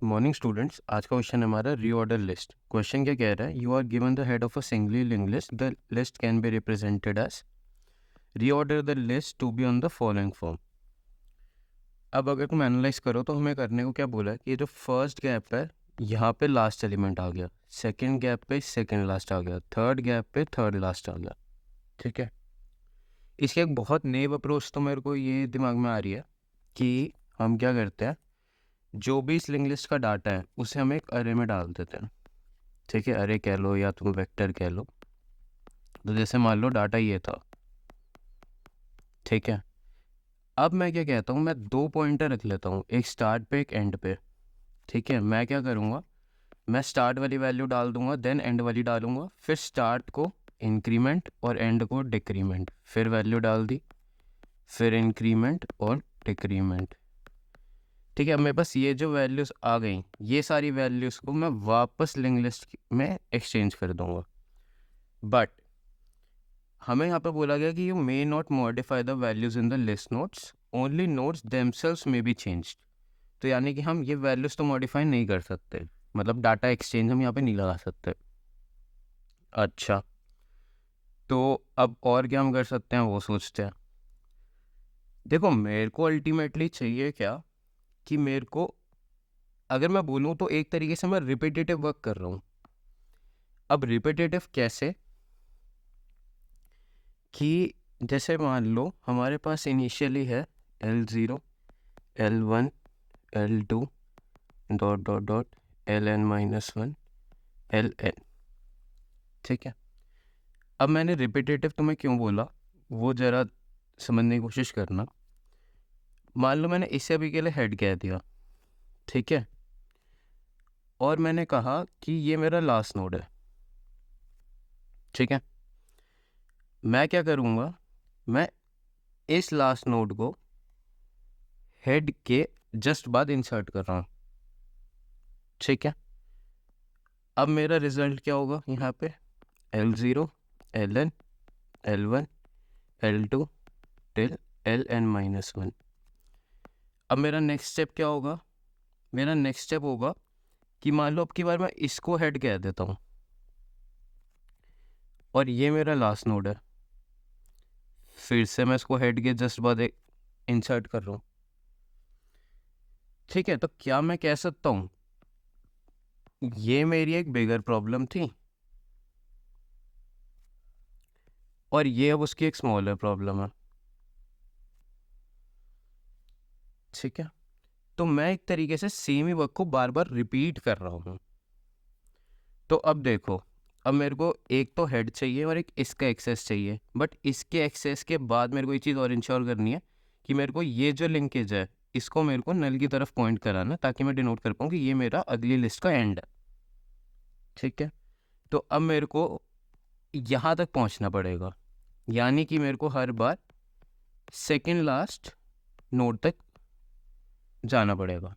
Morning students, आज का question हमारा रीऑर्डर लिस्ट। क्वेश्चन क्या कह रहा है? You are given the head of a singly linked list. The list can be represented as reorder the list to be on the following form. अब अगर तुम एनालाइज करो तो हमें करने को क्या बोला है कि ये जो फर्स्ट गैप है यहाँ पे लास्ट एलिमेंट आ गया, सेकंड गैप पे सेकंड लास्ट आ गया, थर्ड गैप पे थर्ड लास्ट आ गया। ठीक है, इसकी एक बहुत नेव अप्रोच तो मेरे को ये दिमाग में आ रही है कि हम क्या करते हैं, जो भी इस लिंक लिस्ट का डाटा है उसे हम एक अरे में डाल देते हैं। ठीक है, अरे कह लो या तुम वेक्टर कह लो। तो जैसे मान लो डाटा ये था। ठीक है, अब मैं क्या कहता हूँ, मैं दो पॉइंटर रख लेता हूँ, एक स्टार्ट पे एक एंड पे। ठीक है, मैं क्या करूँगा, मैं स्टार्ट वाली वैल्यू डाल दूंगा, देन एंड वाली डालूंगा, फिर स्टार्ट को इंक्रीमेंट और एंड को डिक्रीमेंट, फिर वैल्यू डाल दी, फिर इंक्रीमेंट और डिक्रीमेंट। ठीक है, अब मेरे पास ये जो वैल्यूज़ आ गई, ये सारी वैल्यूज़ को मैं वापस लिंक लिस्ट में एक्सचेंज कर दूंगा। बट हमें यहाँ पे बोला गया कि you may not modify the values in the list notes, only notes themselves may be changed. तो यानी कि हम ये वैल्यूज तो मॉडिफाई नहीं कर सकते, मतलब डाटा एक्सचेंज हम यहाँ पे नहीं लगा सकते। अच्छा, तो अब और क्या हम कर सकते हैं वो सोचते हैं। देखो, मेरे को अल्टीमेटली चाहिए क्या कि मेरे को, अगर मैं बोलूँ तो एक तरीके से मैं रिपीटेटिव वर्क कर रहा हूँ। अब रिपीटेटिव कैसे कि जैसे मान लो हमारे पास इनिशियली है L0, L1, L2 dot dot dot Ln-1 Ln। ठीक है, अब मैंने रिपीटेटिव तुम्हें क्यों बोला वो ज़रा समझने की कोशिश करना। मान लो मैंने इसे अभी के लिए हेड कह दिया, ठीक है, और मैंने कहा कि ये मेरा लास्ट नोड है। ठीक है, मैं क्या करूँगा, मैं इस लास्ट नोड को हेड के जस्ट बाद इंसर्ट कर रहा हूँ। ठीक है, अब मेरा रिजल्ट क्या होगा यहाँ पे, L0, Ln, L1, L2 till Ln-1। अब मेरा नेक्स्ट स्टेप क्या होगा, मेरा नेक्स्ट स्टेप होगा कि मान लो अब की बार मैं इसको हेड कह देता हूँ और ये मेरा लास्ट नोड है, फिर से मैं इसको हेड के जस्ट बाद एक इंसर्ट कर रहा हूँ। ठीक है, तो क्या मैं कह सकता हूँ ये मेरी एक बिगर प्रॉब्लम थी और ये अब उसकी एक स्मॉलर प्रॉब्लम है। ठीक है, तो मैं एक तरीके से सेम ही वर्क को बार बार रिपीट कर रहा हूँ। तो अब देखो, अब मेरे को एक तो हेड चाहिए और एक इसका एक्सेस चाहिए, बट इसके एक्सेस के बाद मेरे को ये चीज़ और इंश्योर करनी है कि मेरे को ये जो लिंकेज है इसको मेरे को नल की तरफ पॉइंट कराना, ताकि मैं डिनोट कर पाऊँ कि ये मेरा अगली लिस्ट का एंड है। ठीक है, तो अब मेरे को यहाँ तक पहुँचना पड़ेगा, यानी कि मेरे को हर बार सेकेंड लास्ट नोड तक जाना पड़ेगा।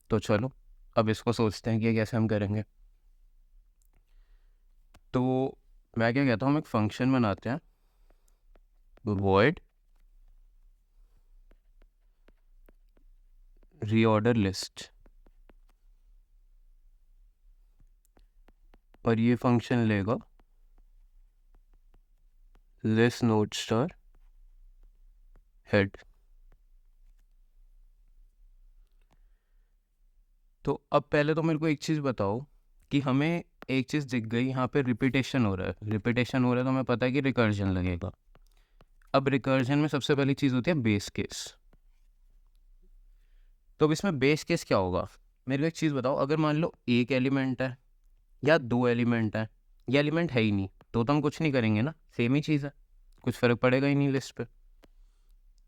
तो चलो अब इसको सोचते हैं कि कैसे हम करेंगे। तो मैं क्या कहता हूँ, हम एक फंक्शन बनाते हैं, void रीऑर्डर लिस्ट, और ये फंक्शन लेगा लिस्ट नोड स्टार हेड। तो अब पहले तो मेरे को एक चीज़ बताओ कि हमें एक चीज़ दिख गई, यहाँ पे रिपीटेशन हो रहा है, रिपीटेशन हो रहा है तो हमें पता है कि रिकर्जन लगेगा। अब रिकर्जन में सबसे पहली चीज़ होती है बेस केस। तो अब इसमें बेस केस क्या होगा, मेरे को एक चीज़ बताओ, अगर मान लो एक एलिमेंट है या दो एलिमेंट है, ये एलिमेंट है ही नहीं तो हम कुछ नहीं करेंगे ना, सेम ही चीज़ है, कुछ फ़र्क पड़ेगा ही नहीं लिस्ट पे।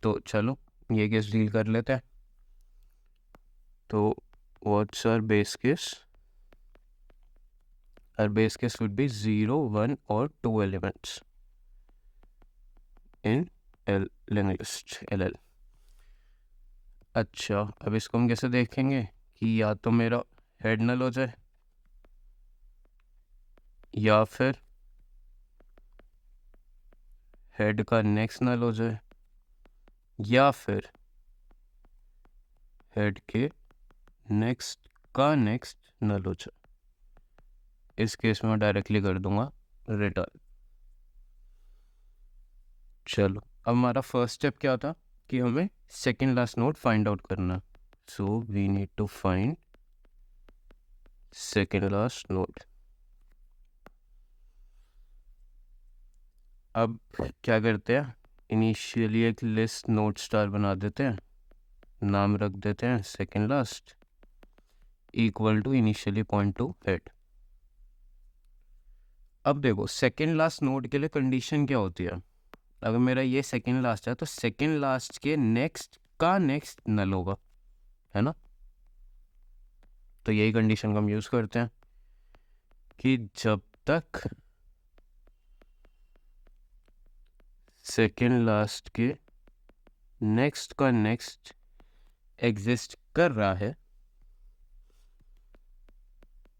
तो चलो ये केस डील कर लेते हैं। तो what's our base case, our base case would be 0, 1 or 2 elements in linked list LL। अच्छा, अब इसको हम कैसे देखेंगे कि या तो मेरा हेड नल हो जाए या फिर हेड का नेक्स्ट नल हो जाए या फिर हेड के नेक्स्ट का नेक्स्ट नल हो जाए। इस केस में मैं डायरेक्टली कर दूंगा रिटर्न। चलो, अब हमारा फर्स्ट स्टेप क्या था कि हमें second last node find out करना। So we need to find second last node. अब क्या करते हैं, इनिशियली एक लिस्ट नोड स्टार बना देते हैं, नाम रख देते हैं second last equal to initially point to head. अब देखो सेकेंड लास्ट नोड के लिए कंडीशन क्या होती है, अगर मेरा ये सेकेंड लास्ट है तो सेकेंड लास्ट के नेक्स्ट का नेक्स्ट नल होगा, है ना। तो यही कंडीशन का हम यूज़ करते हैं कि जब तक सेकेंड लास्ट के नेक्स्ट का नेक्स्ट एग्जिस्ट कर रहा है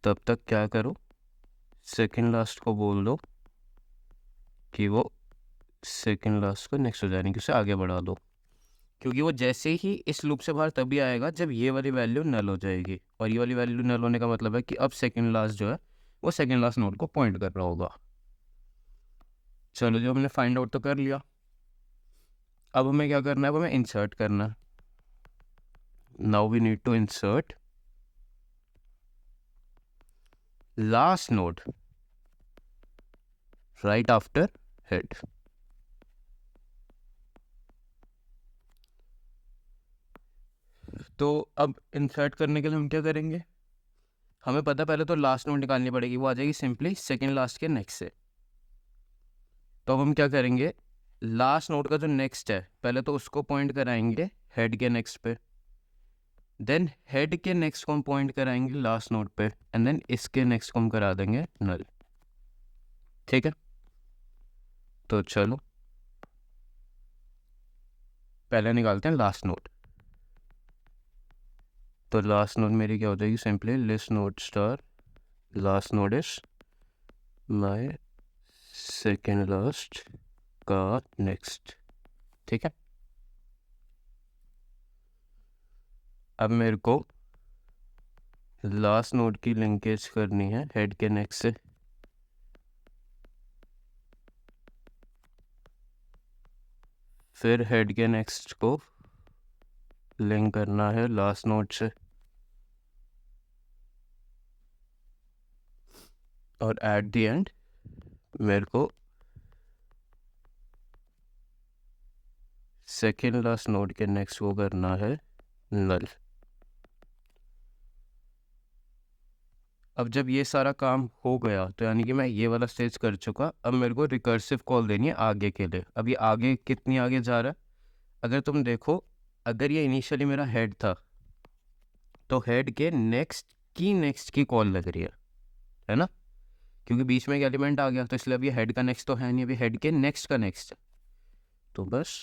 तब तक क्या करो, सेकेंड लास्ट को बोल दो कि वो सेकेंड लास्ट को नेक्स्ट हो जाने की उसे आगे बढ़ा दो, क्योंकि वो जैसे ही इस लूप से बाहर तभी आएगा जब ये वाली वैल्यू नल हो जाएगी, और ये वाली वैल्यू नल होने का मतलब है कि अब सेकेंड लास्ट जो है वो सेकेंड लास्ट नोड को पॉइंट कर रहा होगा। चलो, जो हमने फाइंड आउट तो कर लिया, अब हमें क्या करना है, अब हमें इंसर्ट करना है। Now we need to insert last node right after head. तो अब इंसर्ट करने के लिए हम क्या करेंगे, हमें पता पहले तो लास्ट नोड निकालनी पड़ेगी, वो आ जाएगी सिंपली सेकेंड लास्ट के नेक्स्ट से। तो अब हम क्या करेंगे, लास्ट नोड का जो नेक्स्ट है पहले तो उसको पॉइंट कराएंगे हेड के नेक्स्ट पे, देन हेड के नेक्स्ट को हम पॉइंट कराएंगे लास्ट नोड पे, एंड देन इसके नेक्स्ट को हम करा देंगे नल। ठीक है, तो चलो पहले निकालते हैं लास्ट नोड। तो लास्ट नोड मेरी क्या हो जाएगी, simply list node star last node is my second last का नेक्स्ट। ठीक है, अब मेरे को लास्ट नोड की लिंकेज करनी है हेड के नेक्स्ट से, फिर हेड के नेक्स्ट को लिंक करना है लास्ट नोड से, और एट द एंड मेरे को सेकेंड लास्ट नोड के नेक्स्ट को करना है नल। अब जब ये सारा काम हो गया तो यानी कि मैं ये वाला स्टेज कर चुका, अब मेरे को रिकर्सिव कॉल देनी है आगे के लिए। अब ये आगे कितनी आगे जा रहा है, अगर तुम देखो, अगर ये इनिशियली मेरा हेड था तो हेड के नेक्स्ट की कॉल लग रही है ना, क्योंकि बीच में एक एलिमेंट आ गया, तो इसलिए अब ये हेड का नेक्स्ट तो है नहीं, अभी हेड के नेक्स्ट का नेक्स्ट है। तो बस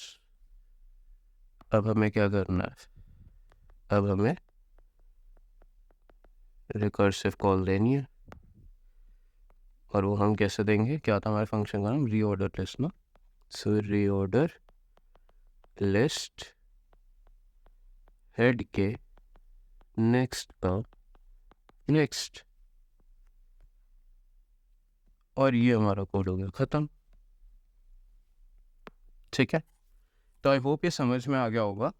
अब हमें क्या करना है, अब हमें रिकर्सिव कॉल देनी है, और वो हम कैसे देंगे, क्या था हमारे फंक्शन का नाम, रीऑर्डर लिस्ट ना। सो रीऑर्डर लिस्ट हेड के नेक्स्ट का नेक्स्ट, और ये हमारा कोड हो गया ख़त्म। ठीक है, तो आई होप ये समझ में आ गया होगा।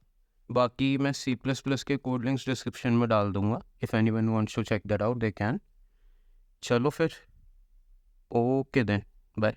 बाकी मैं C++ के कोड लिंक्स डिस्क्रिप्शन में डाल दूंगा, if anyone wants to check that out they can. चलो फिर, ओके देन, बाय।